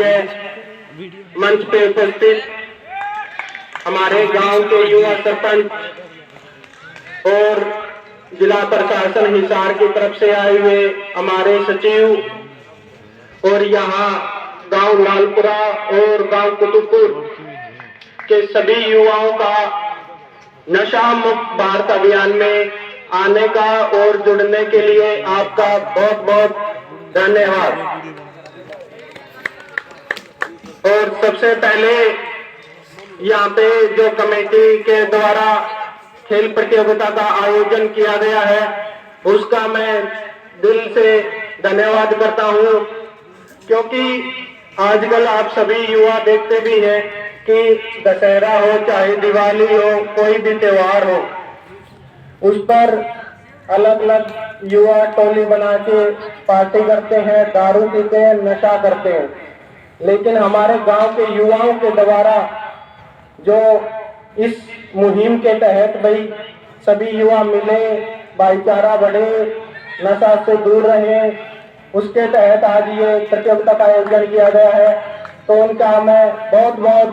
के मंच पे उपस्थित हमारे गांव के युवा सरपंच और जिला प्रशासन हिसार की तरफ से आए हुए हमारे सचिव और यहाँ गांव लालपुरा और गांव कुतुबपुर के सभी युवाओं का नशा मुक्त भारत अभियान में आने का और जुड़ने के लिए आपका बहुत बहुत धन्यवाद। और सबसे पहले यहाँ पे जो कमेटी के द्वारा खेल प्रतियोगिता का आयोजन किया गया है उसका मैं दिल से धन्यवाद करता हूँ, क्योंकि आजकल आप सभी युवा देखते भी हैं कि दशहरा हो चाहे दिवाली हो कोई भी त्योहार हो, उस पर अलग अलग युवा टोली बना के पार्टी करते हैं, दारू पीते हैं, नशा करते हैं। लेकिन हमारे गांव के युवाओं के द्वारा जो इस मुहिम के तहत भाई सभी युवा मिले, भाईचारा बढ़े, नशा से दूर रहे, उसके तहत आज ये प्रतियोगिता का आयोजन किया गया है, तो उनका मैं बहुत बहुत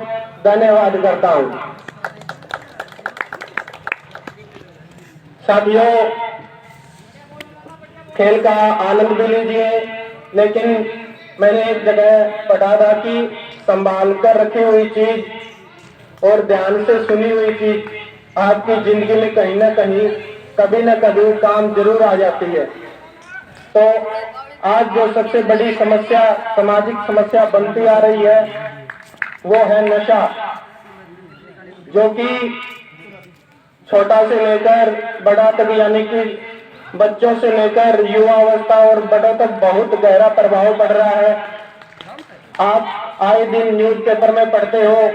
धन्यवाद करता हूँ। साथियों, खेल का आनंद भी लीजिए, लेकिन मैंने एक जगह पढ़ा था कि संभाल कर रखी हुई चीज और ध्यान से सुनी हुई चीज आपकी जिंदगी में कहीं ना कहीं कभी ना कभी काम जरूर आ जाती है। तो आज जो सबसे बड़ी समस्या, सामाजिक समस्या बनती आ रही है वो है नशा, जो कि छोटा से लेकर बड़ा तक, यानी कि बच्चों से लेकर युवा अवस्था और बड़ों तक बहुत गहरा प्रभाव पड़ रहा है। आप आए दिन न्यूज़पेपर में पढ़ते हो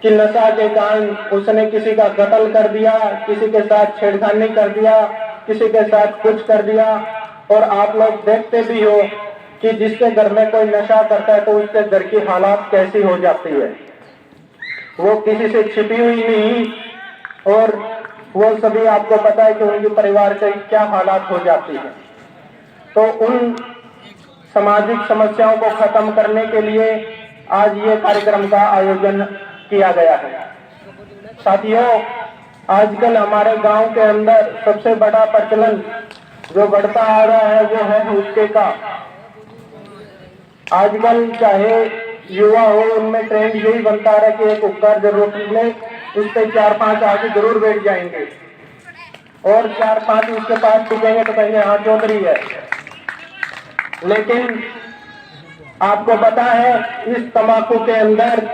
कि नशा के कारण उसने किसी का कत्ल कर दिया, किसी के साथ छेड़खानी कर दिया, किसी के साथ कुछ कर दिया। और आप लोग देखते भी हो कि जिसके घर में कोई नशा करता है तो उसके घर की हालात कैसी हो जाती है। वो किसी से छिपी हुई नहीं, और वो सभी आपको पता है कि उनके परिवार के क्या हालात हो जाती है। तो उन सामाजिक समस्याओं को खत्म करने के लिए आज ये कार्यक्रम का आयोजन किया गया है। साथियों, आजकल हमारे गांव के अंदर सबसे बड़ा प्रचलन जो बढ़ता आ रहा है वो है हुक्के का। आजकल चाहे युवा हो, उनमें ट्रेंड यही बनता रहा कि एक हुक्का जरूर ले, उस पर 4-5 आगे जरूर बैठ जाएंगे और 4-5 उसके पास टिकेंगे तो कहेंगे हाँ चौधरी है। लेकिन आपको पता है इस तंबाकू के अंदर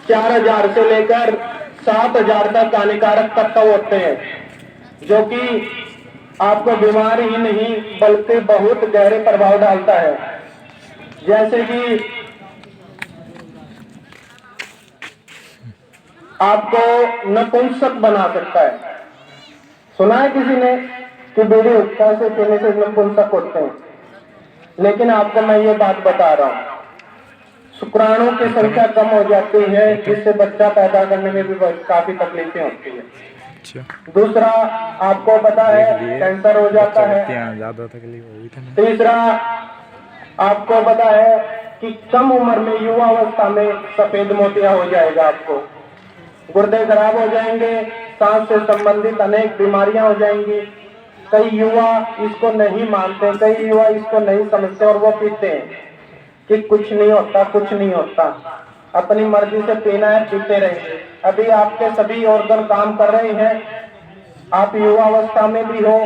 4000 से लेकर 7000 तक हानिकारक तत्व होते हैं, जो कि आपको बीमारी ही नहीं बल्कि बहुत गहरे प्रभाव डालता है। जैसे कि आपको नपुंसक बना सकता है। सुना है किसी ने कि बीड़ी हुक्का से पीने से नपुंसक होते हैं? लेकिन आपको मैं ये बात बता रहा हूँ, शुक्राणु की संख्या कम हो जाती है, जिससे बच्चा पैदा करने में भी काफी तकलीफें होती है। दूसरा, आपको पता है कैंसर हो जाता है। तीसरा, आपको पता है कि कम उम्र में युवा अवस्था में सफेद मोतिया हो जाएगा, आपको गुर्दे खराब हो जाएंगे, सांस से संबंधित अनेक बीमारियां हो जाएंगी। कई युवा इसको नहीं मानते, कई युवा इसको नहीं समझते और वो पीते हैं कि कुछ नहीं होता, कुछ नहीं होता, अपनी मर्जी से पीना है, पीते रहेंगे। अभी आपके सभी ऑर्गन काम कर रहे हैं, आप युवा अवस्था में भी हो,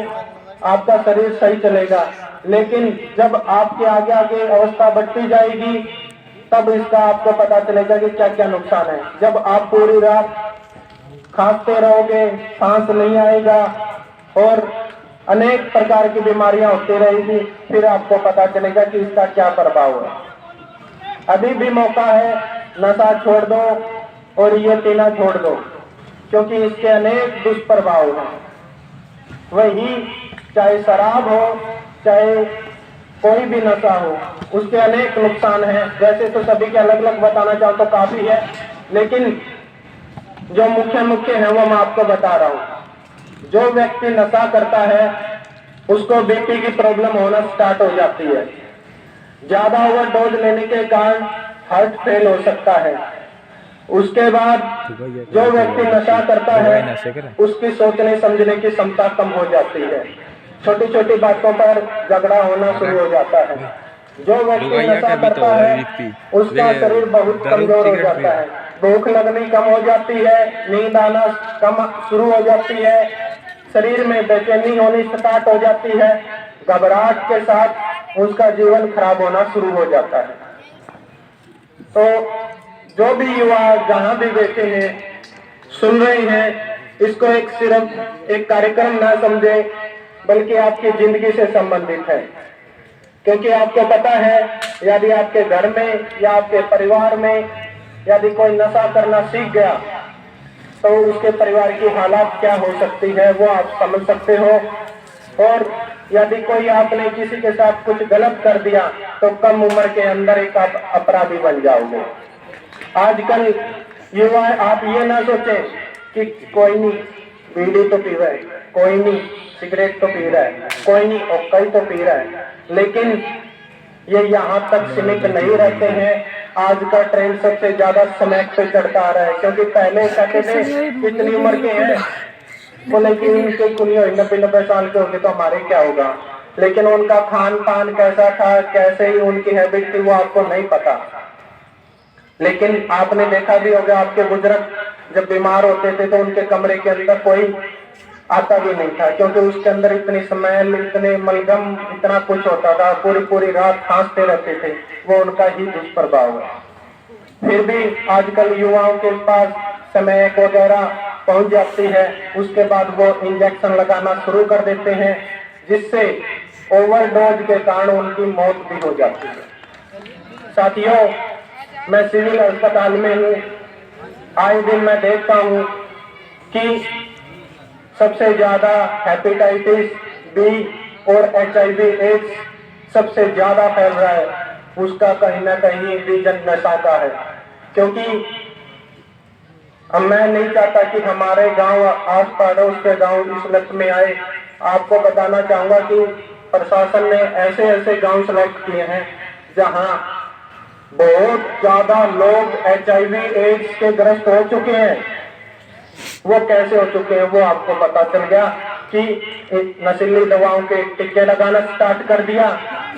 आपका शरीर सही चलेगा। लेकिन जब आपके आगे आगे अवस्था बढ़ती जाएगी तब इसका आपको पता चलेगा कि क्या क्या नुकसान है। जब आप पूरी रात खांसते रहोगे, सांस नहीं आएगा और अनेक प्रकार की बीमारियां होती रहेगी, फिर आपको पता चलेगा कि इसका क्या प्रभाव है। अभी भी मौका है, नशा छोड़ दो और ये पीना छोड़ दो, क्योंकि इसके अनेक दुष्प्रभाव हैं। वही चाहे शराब हो, चाहे कोई भी नशा हो, उसके अनेक नुकसान हैं। वैसे तो सभी के अलग अलग बताना चाहूँ तो काफी है, लेकिन जो मुख्य मुख्य है वो मैं आपको बता रहा हूँ। जो व्यक्ति नशा करता है उसको बीपी की प्रॉब्लम होना स्टार्ट हो जाती है। ज्यादा ओवरडोज लेने के कारण हार्ट फेल हो सकता है। उसके बाद जो व्यक्ति नशा करता है उसकी सोचने समझने की क्षमता कम हो जाती है, छोटी छोटी बातों पर झगड़ा होना शुरू हो जाता है। जो व्यक्ति नशा करता है उसका शरीर बहुत कमजोर हो जाता है, भूख लगनी कम हो जाती है, नींद आना कम शुरू हो जाती है, शरीर में बेचैनी होनी स्टार्ट हो जाती है, घबराहट के साथ उसका जीवन खराब होना शुरू हो जाता है। तो जो भी युवा जहां भी बैठे हैं सुन रहे हैं, इसको एक सिर्फ एक कार्यक्रम ना समझे बल्कि आपकी जिंदगी से संबंधित है। क्योंकि आपको पता है यदि आपके घर में या आपके परिवार में यदि कोई नशा करना सीख गया तो उसके परिवार की हालात क्या हो सकती है वो आप समझ सकते हो। और यदि कोई आपने किसी के साथ कुछ गलत कर दिया तो कम उम्र के अंदर एक आप अपराधी बन जाओगे। आजकल युवा आप ये ना सोचें कि कोई नहीं बीड़ी तो पी रहा है, कोई नहीं सिगरेट तो पी रहा है, कोई नहीं ओक्कई तो पी रहा है, लेकिन ये यहाँ तक सीमित नहीं रहते हैं। आज का ट्रेंड सबसे ज्यादा स्मैक पे चढ़ता आ रहा है, क्योंकि पहले कहते थे कितनी उम्र के हैं बोले कि उनके 90 साल के होंगे तो हमारे क्या होगा, लेकिन उनका खान पान कैसा था, कैसे ही उनकी हैबिट थी वो आपको नहीं पता। लेकिन आपने देखा भी होगा आपके बुजुर्ग जब बीमार होते थे तो उनके कमरे के अंदर कोई आता भी नहीं था, क्योंकि उसके अंदर इतनी स्मेल, इतने मलगम, इतना कुछ होता था, पूरी पूरी रात खांसते रहते थे। वो उनका ही दुष्प्रभाव है। फिर भी आजकल युवाओं के पास स्मैक वगैरह पहुंच जाती है, उसके बाद वो इंजेक्शन लगाना शुरू कर देते हैं, जिससे ओवरडोज के कारण उनकी मौत भी हो जाती है। साथियों, मैं सिविल अस्पताल में हूँ, आए दिन मैं देखता हूँ कि सबसे ज्यादा हेपेटाइटिस बी और HIV एड्स सबसे ज्यादा फैल रहा है। उसका कहीं ना कहीं रीजन नशा का है। क्योंकि मैं नहीं चाहता कि हमारे गांव, आस पड़ोस के गांव इस लत में आए। आपको बताना चाहूंगा कि प्रशासन ने ऐसे ऐसे गांव सेलेक्ट किए हैं जहां बहुत ज्यादा लोग HIV एड्स के ग्रस्त हो चुके हैं। वो कैसे हो चुके हैं वो आपको पता चल गया कि नशीली दवाओं के टिक्के लगाना स्टार्ट कर दिया,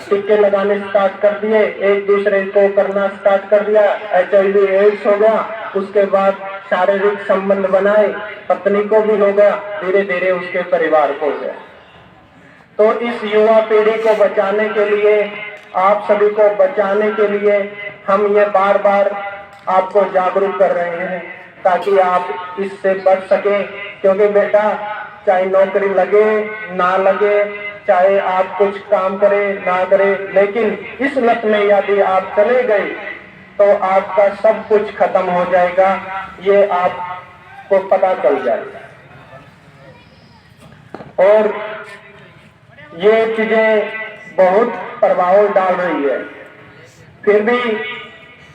टिक्के लगाने स्टार्ट कर दिए, एक दूसरे को करना स्टार्ट कर दिया, HIV एड्स हो गया, उसके बाद शारीरिक संबंध बनाए, पत्नी को भी हो गया, धीरे धीरे उसके परिवार को हो गया। तो इस युवा पीढ़ी को बचाने के लिए, आप सभी को बचाने के लिए हम ये बार बार आपको जागरूक कर रहे हैं ताकि आप इससे बच सके। क्योंकि बेटा, चाहे नौकरी लगे ना लगे, चाहे आप कुछ काम करें ना करें, लेकिन इस लत में यदि आप चले गए तो आपका सब कुछ खत्म हो जाएगा, ये आपको पता चल जाएगा। और ये चीजें बहुत प्रभाव डाल रही है। फिर भी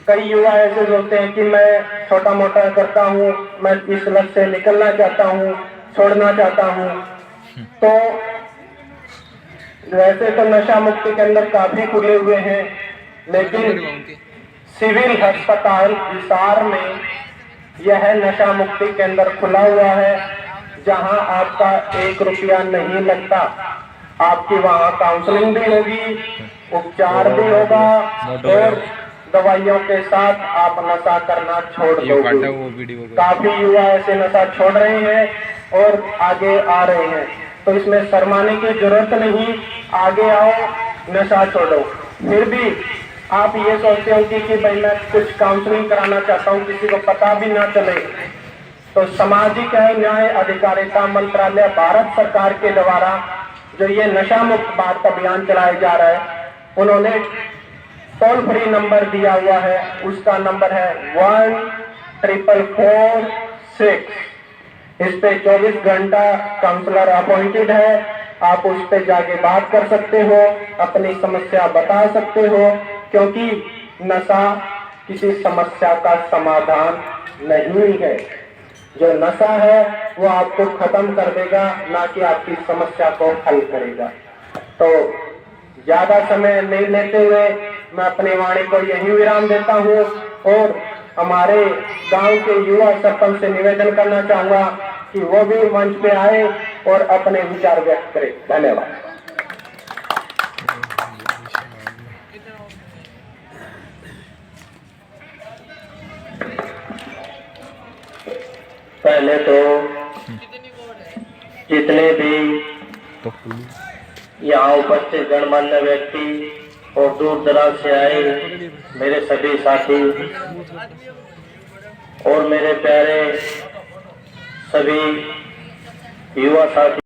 कई युवा ऐसे सोचते हैं कि मैं छोटा मोटा करता हूँ, मैं इस लत से निकलना चाहता हूँ, छोड़ना चाहता हूँ। तो वैसे तो नशा मुक्ति के अंदर काफी खुले हुए हैं, लेकिन सिविल अस्पताल हिसार में यह नशा मुक्ति के अंदर खुला हुआ है, जहां आपका 1 रुपया नहीं लगता। आपकी वहां काउंसलिंग भी होगी, उपचार भी होगा और दवाइयों के साथ आप नशा करना छोड़ दोगे। काफी युवा ऐसे नशा छोड़ रहे हैं और आगे आ रहे हैं, तो इसमें शर्माने की जरूरत नहीं, आगे आओ, नशा छोड़ो। फिर भी आप ये सोचते हो कि भाई मैं कुछ काउंसलिंग कराना चाहता हूँ, किसी को पता भी ना चले, तो सामाजिक न्याय अधिकारिता मंत्रालय भारत सरकार के द्वारा जो ये नशा मुक्त भारत अभियान चलाया जा रहा है, उन्होंने टोल फ्री नंबर दिया हुआ है। उसका नंबर है 144446। इस पे 24 घंटा काउंसलर अपॉइंटेड है। आप उस पे जाके बात कर सकते हो, अपनी समस्या बता सकते हो, क्योंकि नशा किसी समस्या का समाधान नहीं है। जो नशा है वो आपको खत्म कर देगा, ना कि आपकी समस्या को हल करेगा। तो ज्यादा समय नहीं लेते हुए मैं अपनी वाणी को यही विराम देता हूँ और हमारे गांव के युवा सरपंच से निवेदन करना चाहूंगा कि वो भी मंच पे आए और अपने विचार व्यक्त करें। धन्यवाद। पहले तो जितने भी यहाँ उपस्थित गणमान्य व्यक्ति और दूर दराज से आए मेरे सभी साथी और मेरे प्यारे सभी युवा साथी